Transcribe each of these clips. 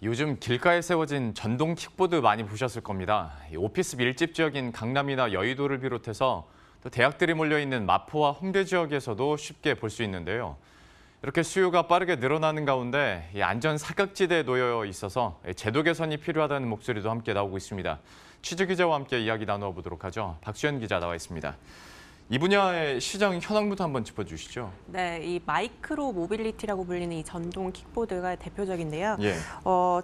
요즘 길가에 세워진 전동 킥보드 많이 보셨을 겁니다. 오피스 밀집 지역인 강남이나 여의도를 비롯해서 또 대학들이 몰려있는 마포와 홍대 지역에서도 쉽게 볼 수 있는데요. 이렇게 수요가 빠르게 늘어나는 가운데 안전 사각지대에 놓여 있어서 제도 개선이 필요하다는 목소리도 함께 나오고 있습니다. 취재 기자와 함께 이야기 나누어 보도록 하죠. 박수현 기자 나와 있습니다. 이 분야의 시장 현황부터 한번 짚어주시죠. 네, 이 마이크로 모빌리티라고 불리는 이 전동 킥보드가 대표적인데요. 예.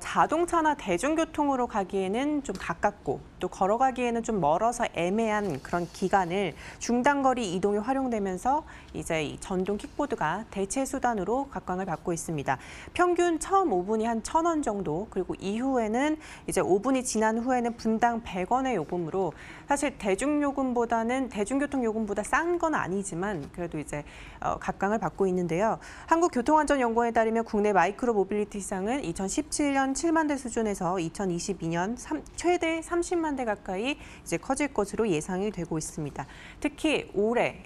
자동차나 대중교통으로 가기에는 좀 가깝고 또 걸어가기에는 좀 멀어서 애매한 그런 기간을 중단거리 이동에 활용되면서 이제 이 전동 킥보드가 대체 수단으로 각광을 받고 있습니다. 평균 처음 5분이 한 1,000원 정도, 그리고 이후에는 이제 5분이 지난 후에는 분당 100원의 요금으로 사실 대중교통 요금보다 싼 건 아니지만 그래도 이제 각광을 받고 있는데요. 한국교통안전연구원에 따르면 국내 마이크로 모빌리티 시장은 2017년 7만 대 수준에서 2022년 최대 30만 대 가까이 이제 커질 것으로 예상이 되고 있습니다. 특히 올해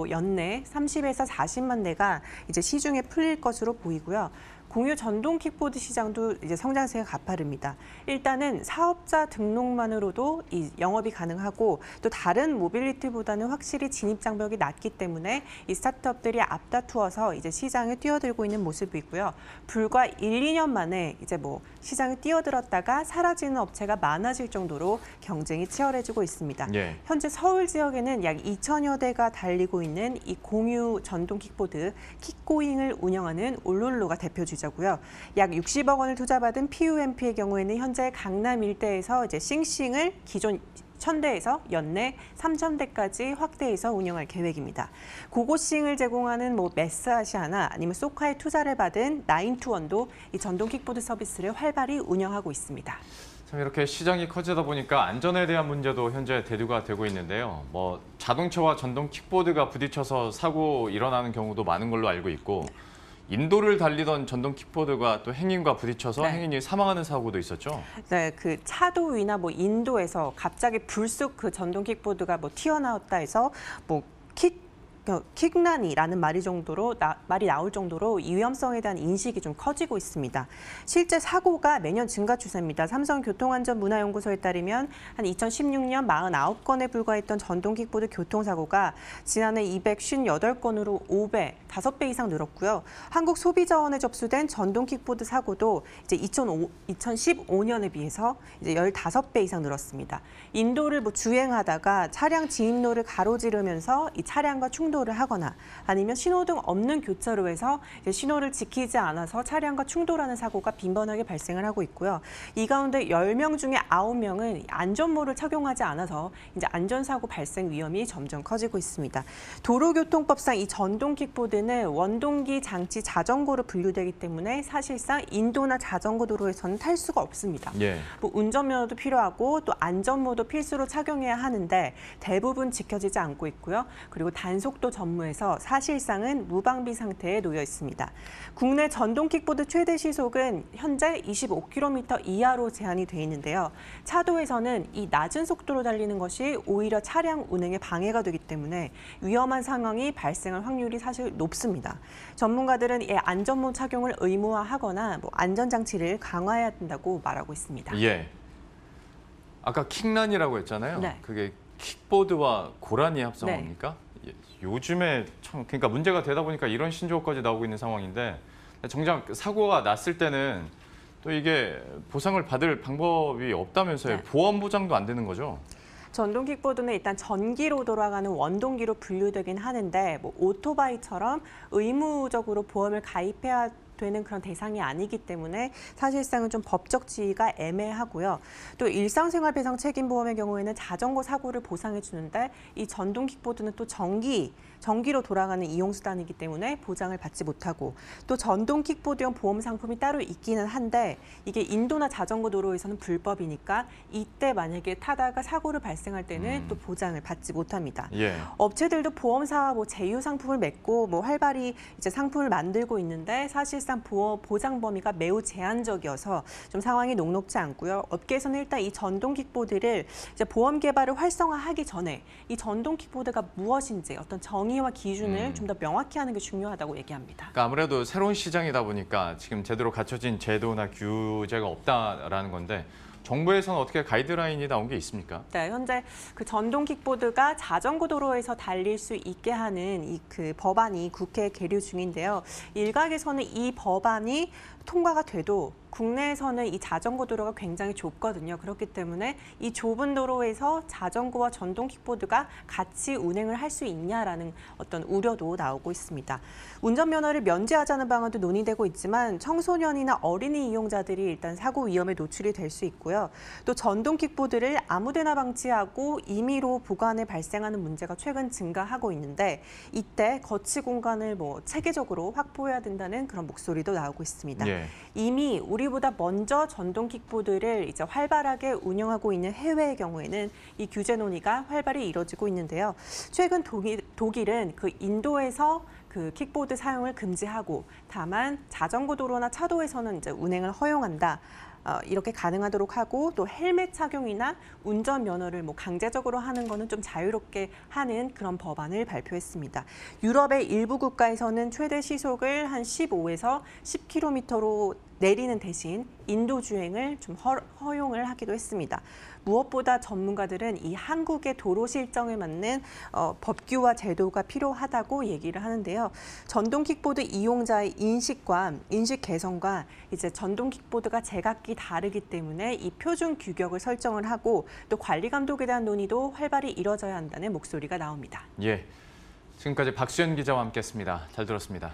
연내 30에서 40만 대가 이제 시중에 풀릴 것으로 보이고요. 공유 전동 킥보드 시장도 이제 성장세가 가파릅니다. 일단은 사업자 등록만으로도 이 영업이 가능하고 또 다른 모빌리티보다는 확실히 진입 장벽이 낮기 때문에 이 스타트업들이 앞다투어서 이제 시장에 뛰어들고 있는 모습이고요. 불과 1, 2년 만에 이제 시장에 뛰어들었다가 사라지는 업체가 많아질 정도로 경쟁이 치열해지고 있습니다. 예. 현재 서울 지역에는 약 2천여 대가 달리고 있는 이 공유 전동 킥보드 킥고잉을 운영하는 올룰로가 대표 주자고요. 약 60억 원을 투자받은 PUMP의 경우에는 현재 강남 일대에서 이제 싱싱을 기존 1,000대에서 연내 3,000대까지 확대해서 운영할 계획입니다. 고고싱을 제공하는 메스아시아나 아니면 소카에 투자를 받은 나인투원도 이 전동 킥보드 서비스를 활발히 운영하고 있습니다. 참 이렇게 시장이 커지다 보니까 안전에 대한 문제도 현재 대두가 되고 있는데요. 자동차와 전동 킥보드가 부딪혀서 사고 일어나는 경우도 많은 걸로 알고 있고 인도를 달리던 전동 킥보드가 또 행인과 부딪혀서 행인이 사망하는 사고도 있었죠. 네, 그 차도 위나 인도에서 갑자기 불쑥 그 전동 킥보드가 튀어나왔다 해서 킥난이라는 말이 나올 정도로 이 위험성에 대한 인식이 좀 커지고 있습니다. 실제 사고가 매년 증가 추세입니다. 삼성교통안전문화연구소에 따르면 한 2016년 49건에 불과했던 전동 킥보드 교통사고가 지난해 258건으로 5배 이상 늘었고요. 한국소비자원에 접수된 전동 킥보드 사고도 이제 2015년에 비해서 이제 15배 이상 늘었습니다. 인도를 주행하다가 차량 진입로를 가로지르면서 이 차량과 충돌을 하거나 아니면 신호등 없는 교차로에서 신호를 지키지 않아서 차량과 충돌하는 사고가 빈번하게 발생을 하고 있고요. 이 가운데 10명 중에 9명은 안전모를 착용하지 않아서 이제 안전사고 발생 위험이 점점 커지고 있습니다. 도로교통법상 이 전동 킥보드는 원동기 장치 자전거로 분류되기 때문에 사실상 인도나 자전거 도로에서는 탈 수가 없습니다. 예. 운전면허도 필요하고 또 안전모도 필수로 착용해야 하는데 대부분 지켜지지 않고 있고요. 그리고 단속도 전무해서 사실상은 무방비 상태에 놓여 있습니다. 국내 전동 킥보드 최대 시속은 현재 25km 이하로 제한이 돼 있는데요. 차도에서는 이 낮은 속도로 달리는 것이 오히려 차량 운행에 방해가 되기 때문에 위험한 상황이 발생할 확률이 사실 높습니다. 전문가들은 이 안전모 착용을 의무화하거나 안전장치를 강화해야 된다고 말하고 있습니다. 예. 아까 킥란이라고 했잖아요. 네. 그게 킥보드와 고라니 합성어입니까? 예. 요즘에 그러니까 문제가 되다 보니까 이런 신조어까지 나오고 있는 상황인데 정작 사고가 났을 때는 또 이게 보상을 받을 방법이 없다면서요. 보험 보장도 안 되는 거죠? 전동 킥보드는 일단 전기로 돌아가는 원동기로 분류되긴 하는데 오토바이처럼 의무적으로 보험을 가입해야 되는 그런 대상이 아니기 때문에 사실상은 좀 법적 지위가 애매하고요. 또 일상생활배상 책임보험의 경우에는 자전거 사고를 보상해 주는데 이 전동 킥보드는 또 전기로 돌아가는 이용수단이기 때문에 보장을 받지 못하고 또 전동 킥보드용 보험 상품이 따로 있기는 한데 이게 인도나 자전거 도로에서는 불법이니까 이때 만약에 타다가 사고를 발생할 때는 또 보장을 받지 못합니다. 예. 업체들도 보험사와 제휴 상품을 맺고 활발히 이제 상품을 만들고 있는데 사실 사실상 보장 범위가 매우 제한적이어서 좀 상황이 녹록지 않고요. 업계에서는 일단 이 전동 킥보드를 이제 보험 개발을 활성화하기 전에 이 전동 킥보드가 무엇인지 어떤 정의와 기준을 좀 더 명확히 하는 게 중요하다고 얘기합니다. 그러니까 아무래도 새로운 시장이다 보니까 지금 제대로 갖춰진 제도나 규제가 없다라는 건데 정부에서는 어떻게 가이드라인이 나온 게 있습니까? 네, 현재 그 전동 킥보드가 자전거 도로에서 달릴 수 있게 하는 그 법안이 국회에 계류 중인데요. 일각에서는 이 법안이 통과가 돼도 국내에서는 이 자전거 도로가 굉장히 좁거든요. 그렇기 때문에 이 좁은 도로에서 자전거와 전동 킥보드가 같이 운행을 할 수 있냐라는 어떤 우려도 나오고 있습니다. 운전면허를 면제하자는 방안도 논의되고 있지만 청소년이나 어린이 이용자들이 일단 사고 위험에 노출이 될 수 있고요. 또 전동 킥보드를 아무데나 방치하고 임의로 보관에 발생하는 문제가 최근 증가하고 있는데 이때 거치 공간을 체계적으로 확보해야 된다는 그런 목소리도 나오고 있습니다. 예. 이미 우리보다 먼저 전동 킥보드를 이제 활발하게 운영하고 있는 해외의 경우에는 이 규제 논의가 활발히 이뤄지고 있는데요. 최근 독일은 그 인도에서 그 킥보드 사용을 금지하고 다만 자전거 도로나 차도에서는 이제 운행을 허용한다. 이렇게 가능하도록 하고 또 헬멧 착용이나 운전 면허를 강제적으로 하는 거는 좀 자유롭게 하는 그런 법안을 발표했습니다. 유럽의 일부 국가에서는 최대 시속을 한 15에서 10km로 내리는 대신 인도 주행을 좀 허용을 하기도 했습니다. 무엇보다 전문가들은 이 한국의 도로 실정에 맞는 법규와 제도가 필요하다고 얘기를 하는데요. 전동 킥보드 이용자의 인식 개선과 이제 전동 킥보드가 제각기 다르기 때문에 이 표준 규격을 설정을 하고 또 관리 감독에 대한 논의도 활발히 이뤄져야 한다는 목소리가 나옵니다. 예. 지금까지 박수연 기자와 함께했습니다. 잘 들었습니다.